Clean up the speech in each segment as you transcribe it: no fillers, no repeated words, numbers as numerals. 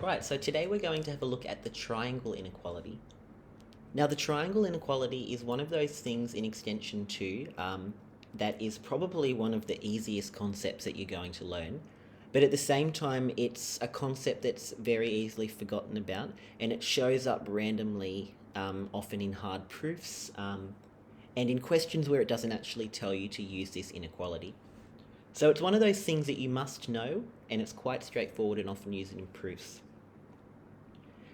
Right, so today we're going to have a look at the triangle inequality. Now, the triangle inequality is one of those things in Extension 2 that is probably one of the easiest concepts that you're going to learn. But at the same time, it's a concept that's very easily forgotten about, and it shows up randomly, often in hard proofs, and in questions where it doesn't actually tell you to use this inequality. So it's one of those things that you must know, and it's quite straightforward and often used in proofs.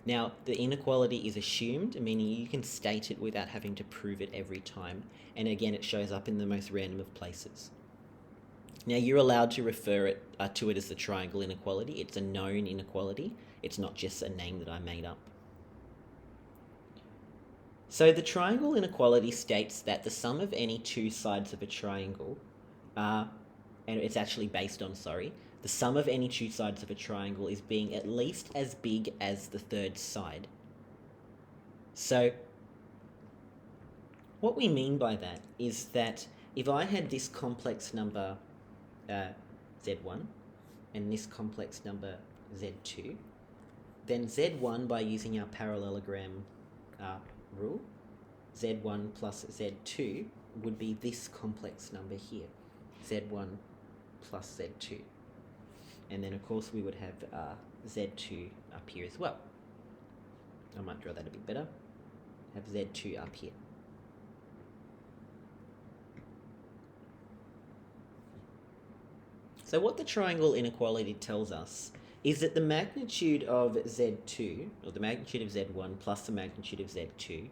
Now, the inequality is assumed, meaning you can state it without having to prove it every time, and again, it shows up in the most random of places. Now, you're allowed to refer to it as the triangle inequality. It's a known inequality. It's not just a name that I made up. So the triangle inequality states that the sum of any two sides of a triangle, and it's actually based on, the sum of any two sides of a triangle is being at least as big as the third side. So what we mean by that is that if I had this complex number z1 and this complex number z2, then z1, by using our parallelogram rule, z1 plus z2 would be this complex number here, z1 plus z2. And then, of course, we would have z2 up here as well. I might draw that a bit better. Have z2 up here. So what the triangle inequality tells us is that the magnitude of z2, or the magnitude of z1 plus the magnitude of z2,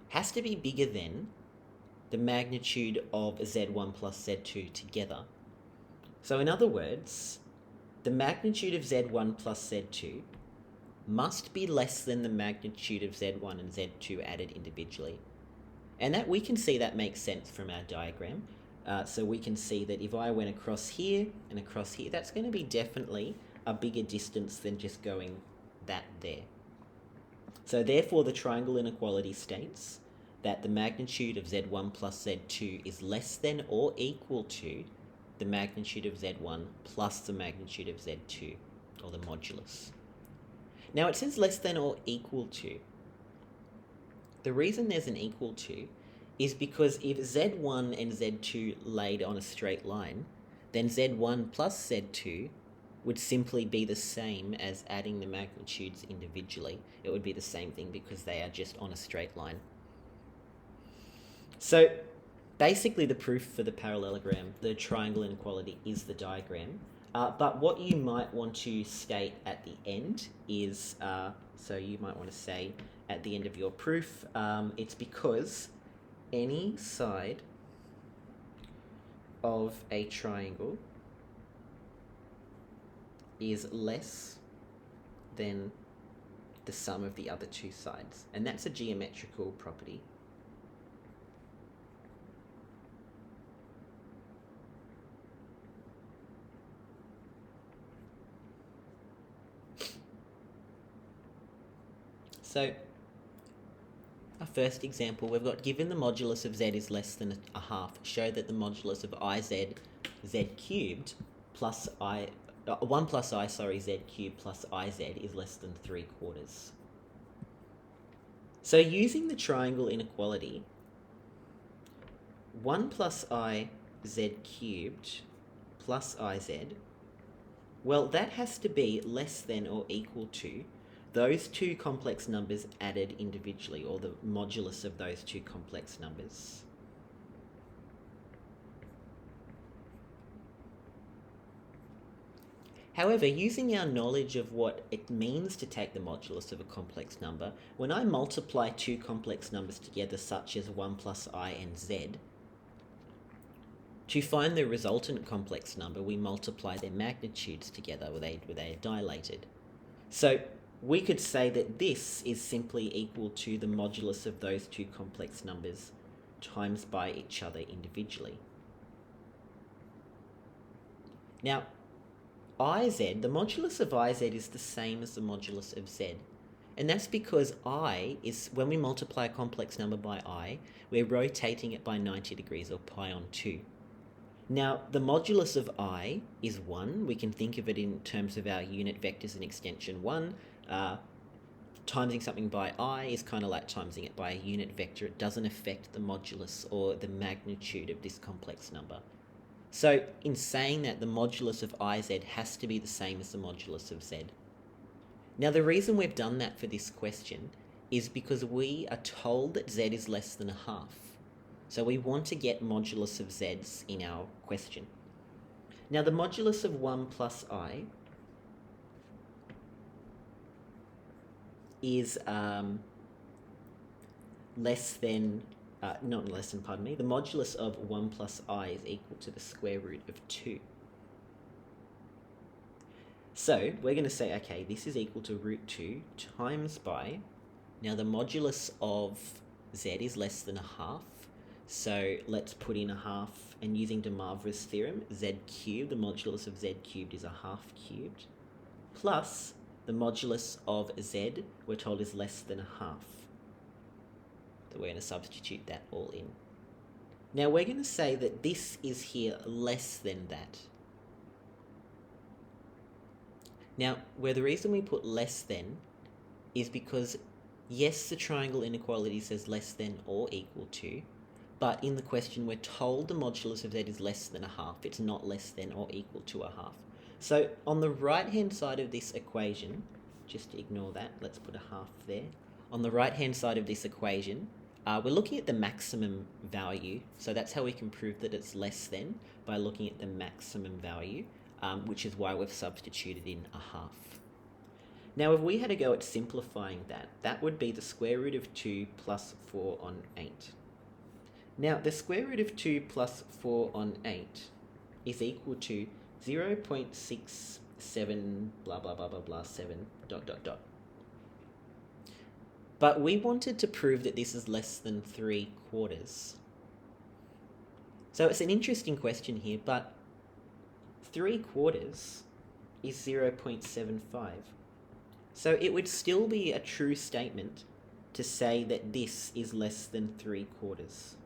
has to be bigger than the magnitude of z1 plus z2 together. So in other words, the magnitude of z1 plus z2 must be less than the magnitude of z1 and z2 added individually. And that we can see that makes sense from our diagram. So we can see that if I went across here and across here, that's going to be definitely a bigger distance than just going that there. So therefore, the triangle inequality states that the magnitude of z1 plus z2 is less than or equal to the magnitude of z1 plus the magnitude of z2, or the modulus. Now it says less than or equal to. The reason there's an equal to is because if z1 and z2 laid on a straight line, then z1 plus z2 would simply be the same as adding the magnitudes individually. It would be the same thing because they are just on a straight line. So basically the proof for the parallelogram, the triangle inequality, is the diagram. But what you might want to state at the end is, so you might want to say at the end of your proof, it's because any side of a triangle is less than the sum of the other two sides. And that's a geometrical property. So, our first example, we've got given the modulus of z is less than a half, show that the modulus of z cubed plus 1 plus z cubed plus iz is less than 3/4. So using the triangle inequality, 1 plus z cubed plus iz, well, that has to be less than or equal to those two complex numbers added individually, or the modulus of those two complex numbers. However, using our knowledge of what it means to take the modulus of a complex number, when I multiply two complex numbers together, such as 1 plus I and z, to find the resultant complex number, we multiply their magnitudes together, where they are dilated. So we could say that this is simply equal to the modulus of those two complex numbers times by each other individually. Now, iz, the modulus of iz is the same as the modulus of z. And that's because I is, when we multiply a complex number by I, we're rotating it by 90 degrees, or pi on 2. Now, the modulus of I is 1. We can think of it in terms of our unit vectors and extension 1. Timesing something by I is kind of like timesing it by a unit vector. It doesn't affect the modulus or the magnitude of this complex number. So in saying that, the modulus of IZ has to be the same as the modulus of Z. Now, the reason we've done that for this question is because we are told that Z is less than a half. So we want to get modulus of Z's in our question. Now, the modulus of 1 plus I is the modulus of 1 plus I is equal to the square root of 2. So we're going to say, okay, this is equal to root 2 times by, now the modulus of Z is less than a half, so let's put in a half, and using de Moivre's theorem, Z cubed, the modulus of Z cubed is a half cubed, plus the modulus of Z, we're told, is less than a half. So we're going to substitute that all in. Now we're going to say that this is here less than that. Now, where the reason we put less than is because, yes, the triangle inequality says less than or equal to, but in the question we're told the modulus of Z is less than a half. It's not less than or equal to a half. So on the right-hand side of this equation, just ignore that, let's put a half there. On the right-hand side of this equation, we're looking at the maximum value. So that's how we can prove that it's less than, by looking at the maximum value, which is why we've substituted in a half. Now, if we had to go at simplifying that, that would be the square root of 2 plus 4 on 8. Now, the square root of 2 plus 4 on 8 is equal to 0.67 blah blah blah blah blah 7 dot dot dot. But we wanted to prove that this is less than 3/4. So it's an interesting question here, but 3/4 is 0.75. So it would still be a true statement to say that this is less than 3/4,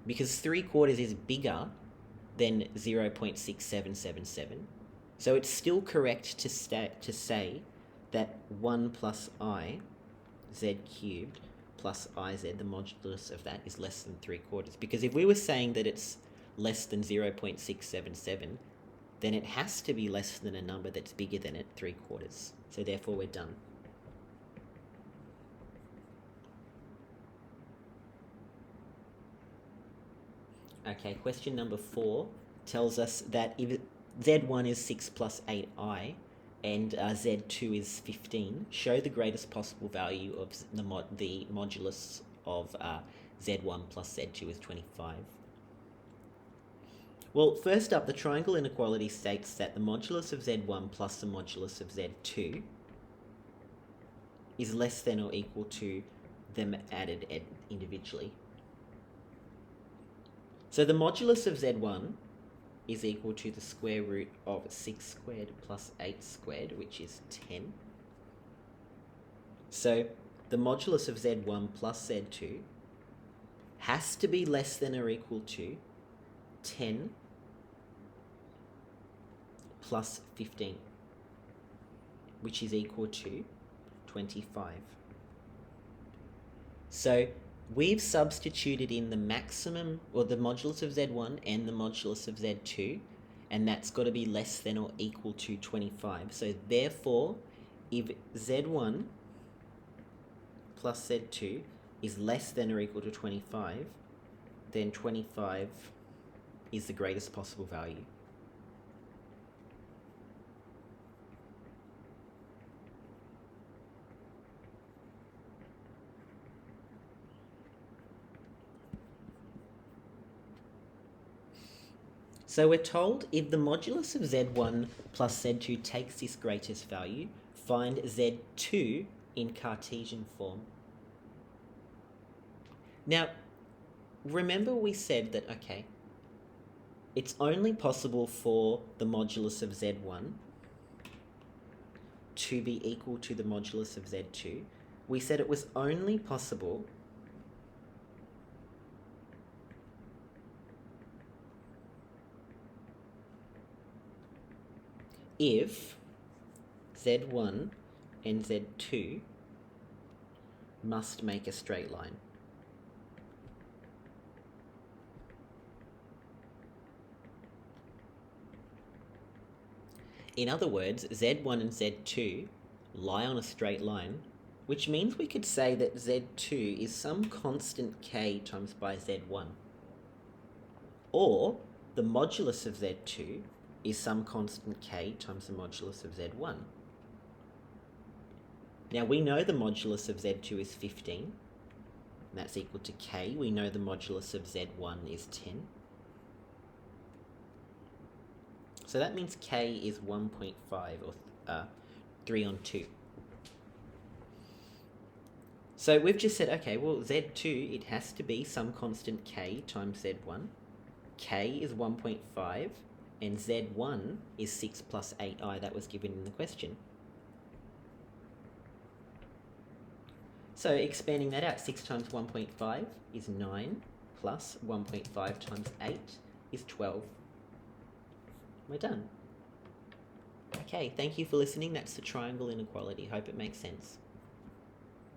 because 3/4 is bigger than 0.6777. So it's still correct to say that 1 plus I, Z cubed, plus IZ, the modulus of that, is less than 3/4. Because if we were saying that it's less than 0.677, then it has to be less than a number that's bigger than it, 3/4. So therefore we're done. Okay, question number 4 tells us that if Z1 is 6 plus 8i and Z2 is 15, show the greatest possible value of the modulus of Z1 plus Z2 is 25. Well, first up, the triangle inequality states that the modulus of Z1 plus the modulus of Z2 is less than or equal to them added individually. So the modulus of Z1 is equal to the square root of 6 squared plus 8 squared, which is 10. So the modulus of Z1 plus Z2 has to be less than or equal to 10 plus 15, which is equal to 25. So we've substituted in the maximum, or the modulus of Z1 and the modulus of Z2, and that's got to be less than or equal to 25. So therefore, if Z1 plus Z2 is less than or equal to 25, then 25 is the greatest possible value. So we're told if the modulus of Z1 plus Z2 takes this greatest value, find Z2 in Cartesian form. Now, remember we said that, okay, it's only possible for the modulus of Z1 to be equal to the modulus of Z2. We said it was only possible if Z1 and Z2 must make a straight line. In other words, Z1 and Z2 lie on a straight line, which means we could say that Z2 is some constant k times by Z1. Or the modulus of Z2 is some constant k times the modulus of Z1. Now we know the modulus of Z2 is 15, and that's equal to k. We know the modulus of Z1 is 10. So that means k is 1.5, or 3 on 2. So we've just said, okay, well, Z2, it has to be some constant k times Z1. K is 1.5, and Z1 is 6 plus 8i. That was given in the question. So expanding that out, 6 times 1.5 is 9, plus 1.5 times 8 is 12. We're done. Okay, thank you for listening. That's the triangle inequality. Hope it makes sense.